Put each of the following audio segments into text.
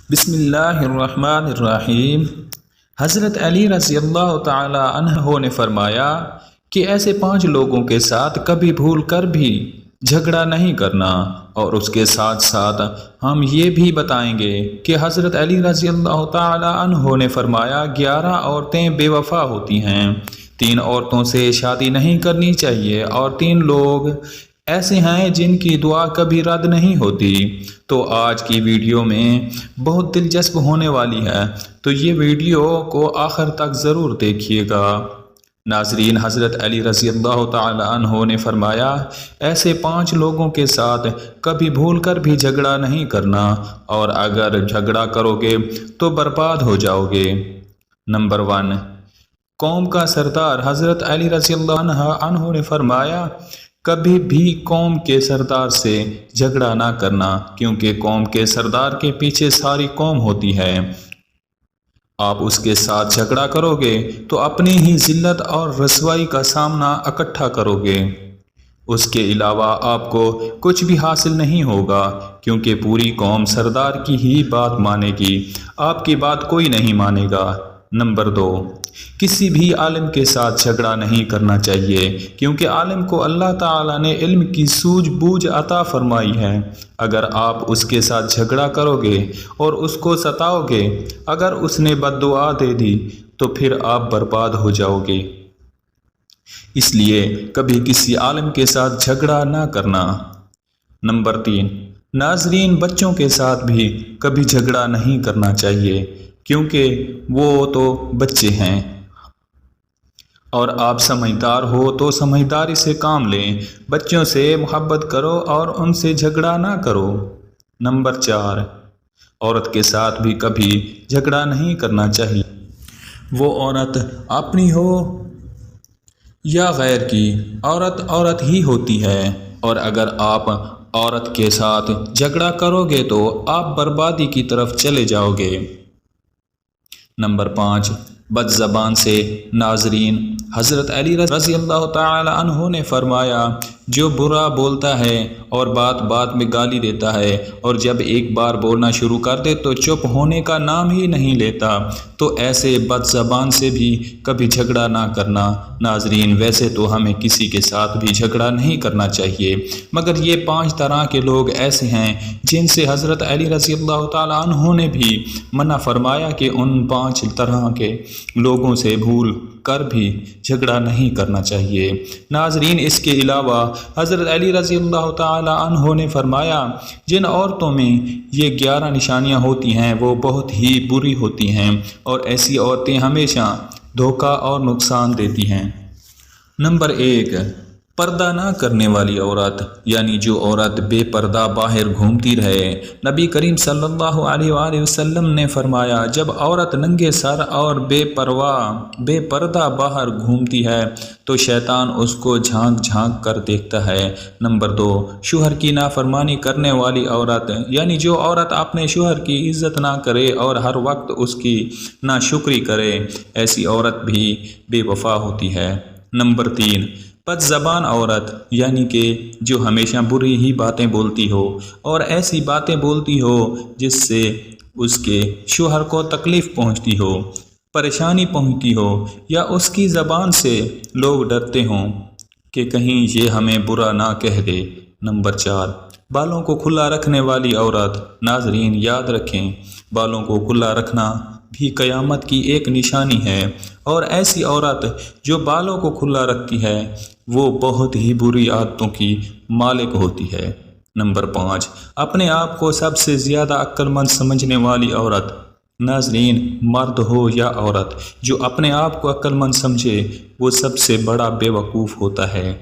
بسم اللہ الرحمن الرحیم۔ حضرت علی رضی اللہ تعالی عنہ نے فرمایا کہ ایسے 5 لوگوں کے ساتھ کبھی بھول کر بھی جھگڑا نہیں کرنا، اور اس کے ساتھ ساتھ ہم یہ بھی بتائیں گے کہ حضرت علی رضی اللہ تعالی عنہ نے فرمایا 11 عورتیں بے وفا ہوتی ہیں، 3 عورتوں سے شادی نہیں کرنی چاہیے، اور 3 لوگ ایسے ہیں جن کی دعا کبھی رد نہیں ہوتی۔ تو آج کی ویڈیو میں بہت دلچسپ ہونے والی ہے، تو یہ ویڈیو کو آخر تک ضرور دیکھیے گا۔ ناظرین، حضرت علی رضی اللہ تعالی عنہ نے فرمایا ایسے 5 لوگوں کے ساتھ کبھی بھول کر بھی جھگڑا نہیں کرنا، اور اگر جھگڑا کرو گے تو برباد ہو جاؤ گے۔ نمبر 1، قوم کا سردار۔ حضرت علی رضی اللہ عنہ نے فرمایا کبھی بھی قوم کے سردار سے جھگڑا نہ کرنا، کیونکہ قوم کے سردار کے پیچھے ساری قوم ہوتی ہے۔ آپ اس کے ساتھ جھگڑا کرو گے تو اپنی ہی ذلت اور رسوائی کا سامنا اکٹھا کرو گے۔ اس کے علاوہ آپ کو کچھ بھی حاصل نہیں ہوگا، کیونکہ پوری قوم سردار کی ہی بات مانے گی، آپ کی بات کوئی نہیں مانے گا۔ نمبر 2، کسی بھی عالم کے ساتھ جھگڑا نہیں کرنا چاہیے، کیونکہ عالم کو اللہ تعالیٰ نے علم کی سوجھ بوجھ عطا فرمائی ہے۔ اگر آپ اس کے ساتھ جھگڑا کرو گے اور اس کو ستاؤ گے، اگر اس نے بد دعا دے دی تو پھر آپ برباد ہو جاؤ گے۔ اس لیے کبھی کسی عالم کے ساتھ جھگڑا نہ کرنا۔ نمبر 3، ناظرین، بچوں کے ساتھ بھی کبھی جھگڑا نہیں کرنا چاہیے، کیونکہ وہ تو بچے ہیں، اور آپ سمجھدار ہو تو سمجھداری سے کام لیں۔ بچوں سے محبت کرو اور ان سے جھگڑا نہ کرو۔ نمبر 4، عورت کے ساتھ بھی کبھی جھگڑا نہیں کرنا چاہیے، وہ عورت اپنی ہو یا غیر کی، عورت عورت ہی ہوتی ہے، اور اگر آپ عورت کے ساتھ جھگڑا کرو گے تو آپ بربادی کی طرف چلے جاؤ گے۔ نمبر 5، بد زبان سے۔ ناظرین، حضرت علی رضی اللہ تعالی عنہ نے فرمایا جو برا بولتا ہے اور بات بات میں گالی دیتا ہے، اور جب ایک بار بولنا شروع کر دے تو چپ ہونے کا نام ہی نہیں لیتا، تو ایسے بد زبان سے بھی کبھی جھگڑا نہ کرنا۔ ناظرین، ویسے تو ہمیں کسی کے ساتھ بھی جھگڑا نہیں کرنا چاہیے، مگر یہ 5 طرح کے لوگ ایسے ہیں جن سے حضرت علی رضی اللہ تعالی عنہ نے بھی منع فرمایا کہ ان 5 طرح کے لوگوں سے بھول کر بھی جھگڑا نہیں کرنا چاہیے۔ ناظرین، اس کے علاوہ حضرت علی رضی اللہ تعالی عنہ نے فرمایا جن عورتوں میں یہ 11 نشانیاں ہوتی ہیں وہ بہت ہی بری ہوتی ہیں، اور ایسی عورتیں ہمیشہ دھوکہ اور نقصان دیتی ہیں۔ نمبر 1، پردہ نہ کرنے والی عورت، یعنی جو عورت بے پردہ باہر گھومتی رہے۔ نبی کریم صلی اللہ علیہ وآلہ وسلم نے فرمایا جب عورت ننگے سر اور بے پردہ باہر گھومتی ہے تو شیطان اس کو جھانک جھانک کر دیکھتا ہے۔ نمبر 2، شوہر کی نافرمانی کرنے والی عورت، یعنی جو عورت اپنے شوہر کی عزت نہ کرے اور ہر وقت اس کی ناشکری کرے، ایسی عورت بھی بے وفا ہوتی ہے۔ نمبر 3، بد زبان عورت، یعنی کہ جو ہمیشہ بری ہی باتیں بولتی ہو، اور ایسی باتیں بولتی ہو جس سے اس کے شوہر کو تکلیف پہنچتی ہو، پریشانی پہنچتی ہو، یا اس کی زبان سے لوگ ڈرتے ہوں کہ کہیں یہ ہمیں برا نہ کہہ دے۔ نمبر 4، بالوں کو کھلا رکھنے والی عورت۔ ناظرین، یاد رکھیں، بالوں کو کھلا رکھنا بھی قیامت کی ایک نشانی ہے، اور ایسی عورت جو بالوں کو کھلا رکھتی ہے وہ بہت ہی بری عادتوں کی مالک ہوتی ہے۔ نمبر 5، اپنے آپ کو سب سے زیادہ عقل مند سمجھنے والی عورت۔ ناظرین، مرد ہو یا عورت، جو اپنے آپ کو عقل مند سمجھے وہ سب سے بڑا بے وقوف ہوتا ہے۔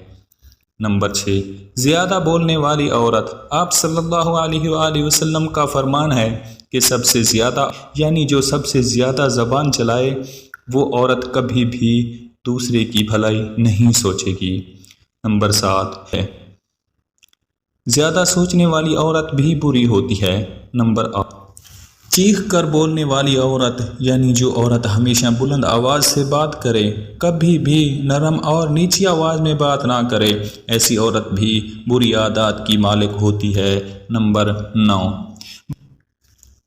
نمبر 6، زیادہ بولنے والی عورت۔ آپ صلی اللہ علیہ وآلہ وسلم کا فرمان ہے کہ سب سے زیادہ، یعنی جو سب سے زیادہ زبان چلائے وہ عورت کبھی بھی دوسرے کی بھلائی نہیں سوچے گی۔ نمبر 7 ہے، زیادہ سوچنے والی عورت بھی بری ہوتی ہے۔ نمبر 8، چیخ کر بولنے والی عورت، یعنی جو عورت ہمیشہ بلند آواز سے بات کرے، کبھی بھی نرم اور نیچی آواز میں بات نہ کرے، ایسی عورت بھی بری عادات کی مالک ہوتی ہے۔ نمبر 9،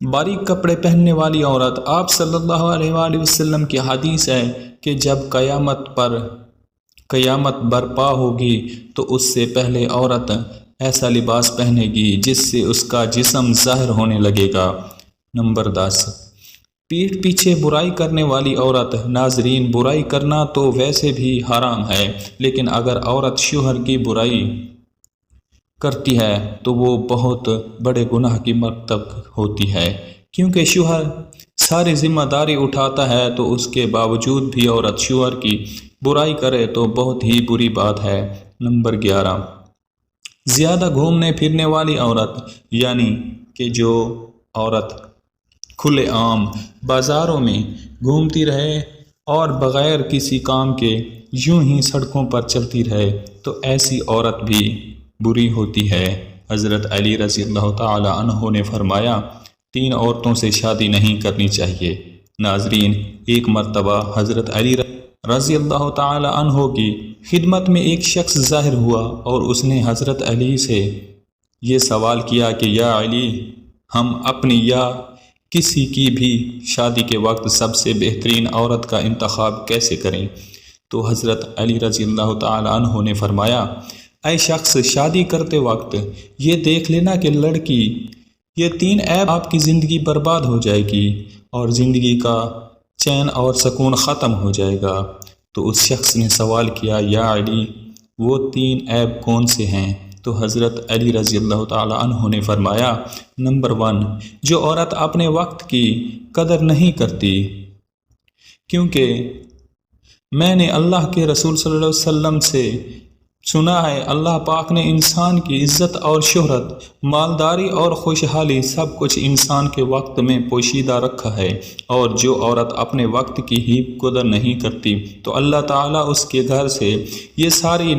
باریک کپڑے پہننے والی عورت، آپ صلی اللہ علیہ وآلہ وسلم کی حدیث ہے کہ جب قیامت برپا ہوگی تو اس سے پہلے عورت ایسا لباس پہنے گی جس سے اس کا جسم ظاہر ہونے لگے گا۔ نمبر 10، پیٹھ پیچھے برائی کرنے والی عورت۔ ناظرین، برائی کرنا تو ویسے بھی حرام ہے، لیکن اگر عورت شوہر کی برائی کرتی ہے تو وہ بہت بڑے گناہ کی مرتکب ہوتی ہے، کیونکہ شوہر ساری ذمہ داری اٹھاتا ہے تو اس کے باوجود بھی عورت شوہر کی برائی کرے تو بہت ہی بری بات ہے۔ نمبر 11، زیادہ گھومنے پھرنے والی عورت، یعنی کہ جو عورت کھلے عام بازاروں میں گھومتی رہے اور بغیر کسی کام کے یوں ہی سڑکوں پر چلتی رہے تو ایسی عورت بھی بری ہوتی ہے۔ حضرت علی رضی اللہ تعالی عنہ نے فرمایا، 3 عورتوں سے شادی نہیں کرنی چاہیے۔ ناظرین، ایک مرتبہ حضرت علی رضی اللہ تعالی عنہ کی خدمت میں ایک شخص ظاہر ہوا اور اس نے حضرت علی سے یہ سوال کیا کہ یا علی، ہم اپنی یا کسی کی بھی شادی کے وقت سب سے بہترین عورت کا انتخاب کیسے کریں؟ تو حضرت علی رضی اللہ تعالی عنہ نے فرمایا، اے شخص، شادی کرتے وقت یہ دیکھ لینا کہ لڑکی، یہ 3 عیب آپ کی زندگی برباد ہو جائے گی اور زندگی کا چین اور سکون ختم ہو جائے گا۔ تو اس شخص نے سوال کیا، یا علی، وہ 3 عیب کون سے ہیں؟ تو حضرت علی رضی اللہ تعالی عنہ نے فرمایا، نمبر 1، جو عورت اپنے وقت کی قدر نہیں کرتی، کیونکہ میں نے اللہ کے رسول صلی اللہ علیہ وسلم سے سنا ہے، اللہ پاک نے انسان کی عزت اور شہرت، مالداری اور خوشحالی سب کچھ انسان کے وقت میں پوشیدہ رکھا ہے، اور جو عورت اپنے وقت کی ہی قدر نہیں کرتی تو اللہ تعالیٰ اس کے گھر سے یہ ساری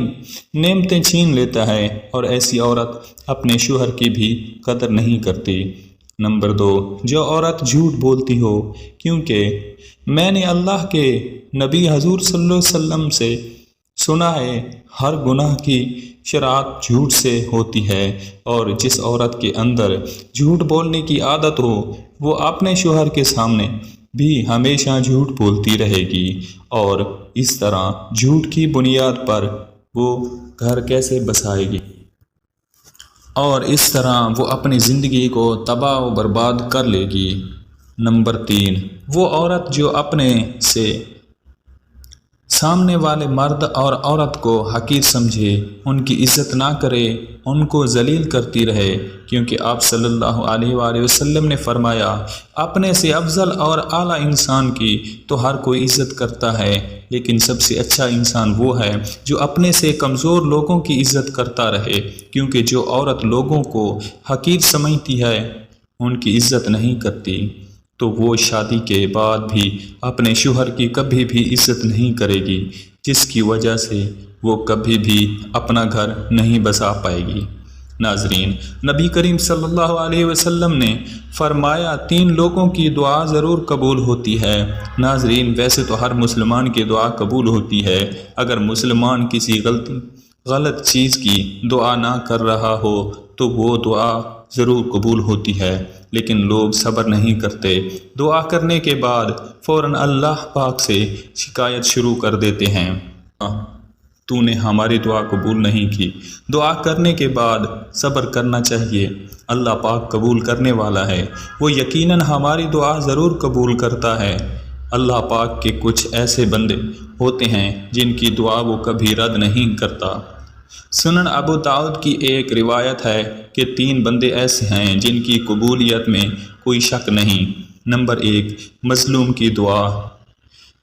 نعمتیں چھین لیتا ہے، اور ایسی عورت اپنے شوہر کی بھی قدر نہیں کرتی۔ نمبر 2، جو عورت جھوٹ بولتی ہو، کیونکہ میں نے اللہ کے نبی حضور صلی اللہ علیہ وسلم سے سنا ہے، ہر گناہ کی شروعات جھوٹ سے ہوتی ہے، اور جس عورت کے اندر جھوٹ بولنے کی عادت ہو وہ اپنے شوہر کے سامنے بھی ہمیشہ جھوٹ بولتی رہے گی، اور اس طرح جھوٹ کی بنیاد پر وہ گھر کیسے بسائے گی، اور اس طرح وہ اپنی زندگی کو تباہ و برباد کر لے گی۔ نمبر 3، وہ عورت جو اپنے سے سامنے والے مرد اور عورت کو حقیر سمجھے، ان کی عزت نہ کرے، ان کو ذلیل کرتی رہے، کیونکہ آپ صلی اللہ علیہ وآلہ وسلم نے فرمایا، اپنے سے افضل اور اعلیٰ انسان کی تو ہر کوئی عزت کرتا ہے، لیکن سب سے اچھا انسان وہ ہے جو اپنے سے کمزور لوگوں کی عزت کرتا رہے، کیونکہ جو عورت لوگوں کو حقیر سمجھتی ہے، ان کی عزت نہیں کرتی، تو وہ شادی کے بعد بھی اپنے شوہر کی کبھی بھی عزت نہیں کرے گی، جس کی وجہ سے وہ کبھی بھی اپنا گھر نہیں بسا پائے گی۔ ناظرین، نبی کریم صلی اللہ علیہ وسلم نے فرمایا، 3 لوگوں کی دعا ضرور قبول ہوتی ہے۔ ناظرین، ویسے تو ہر مسلمان کی دعا قبول ہوتی ہے، اگر مسلمان کسی غلط چیز کی دعا نہ کر رہا ہو تو وہ دعا ضرور قبول ہوتی ہے، لیکن لوگ صبر نہیں کرتے، دعا کرنے کے بعد فوراً اللہ پاک سے شکایت شروع کر دیتے ہیں، تو نے ہماری دعا قبول نہیں کی۔ دعا کرنے کے بعد صبر کرنا چاہیے، اللہ پاک قبول کرنے والا ہے، وہ یقیناً ہماری دعا ضرور قبول کرتا ہے۔ اللہ پاک کے کچھ ایسے بندے ہوتے ہیں جن کی دعا وہ کبھی رد نہیں کرتا۔ سنن ابو داؤد کی ایک روایت ہے کہ 3 بندے ایسے ہیں جن کی قبولیت میں کوئی شک نہیں۔ نمبر 1، مظلوم کی دعا۔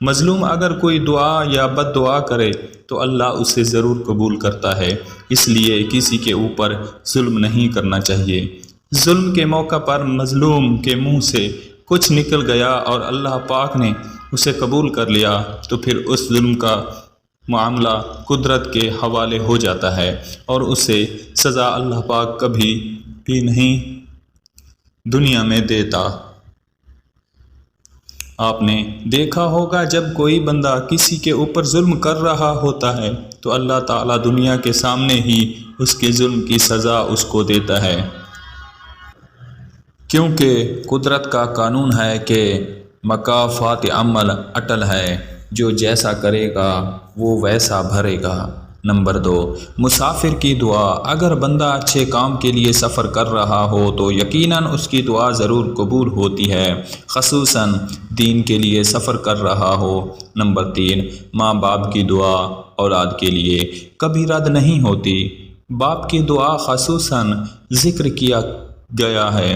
مظلوم اگر کوئی دعا یا بد دعا کرے تو اللہ اسے ضرور قبول کرتا ہے، اس لیے کسی کے اوپر ظلم نہیں کرنا چاہیے۔ ظلم کے موقع پر مظلوم کے منہ سے کچھ نکل گیا اور اللہ پاک نے اسے قبول کر لیا تو پھر اس ظلم کا معاملہ قدرت کے حوالے ہو جاتا ہے، اور اسے سزا اللہ پاک کبھی بھی نہیں دنیا میں دیتا۔ آپ نے دیکھا ہوگا جب کوئی بندہ کسی کے اوپر ظلم کر رہا ہوتا ہے تو اللہ تعالیٰ دنیا کے سامنے ہی اس کے ظلم کی سزا اس کو دیتا ہے۔ کیونکہ قدرت کا قانون ہے کہ مکافات عمل اٹل ہے، جو جیسا کرے گا وہ ویسا بھرے گا۔ نمبر 2، مسافر کی دعا۔ اگر بندہ اچھے کام کے لیے سفر کر رہا ہو تو یقیناً اس کی دعا ضرور قبول ہوتی ہے، خصوصاً دین کے لیے سفر کر رہا ہو۔ نمبر 3، ماں باپ کی دعا اولاد کے لیے کبھی رد نہیں ہوتی۔ باپ کی دعا خصوصاً ذکر کیا گیا ہے۔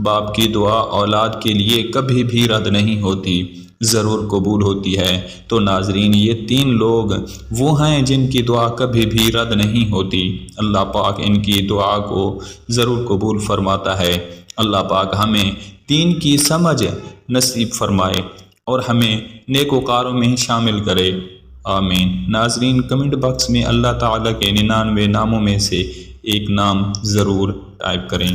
باپ کی دعا اولاد کے لیے کبھی بھی رد نہیں ہوتی، ضرور قبول ہوتی ہے۔ تو ناظرین، یہ 3 لوگ وہ ہیں جن کی دعا کبھی بھی رد نہیں ہوتی۔ اللہ پاک ان کی دعا کو ضرور قبول فرماتا ہے۔ اللہ پاک ہمیں دین کی سمجھ نصیب فرمائے اور ہمیں نیکوکاروں میں شامل کرے، آمین۔ ناظرین، کمنٹ باکس میں اللہ تعالیٰ کے 99 ناموں میں سے ایک نام ضرور ٹائپ کریں۔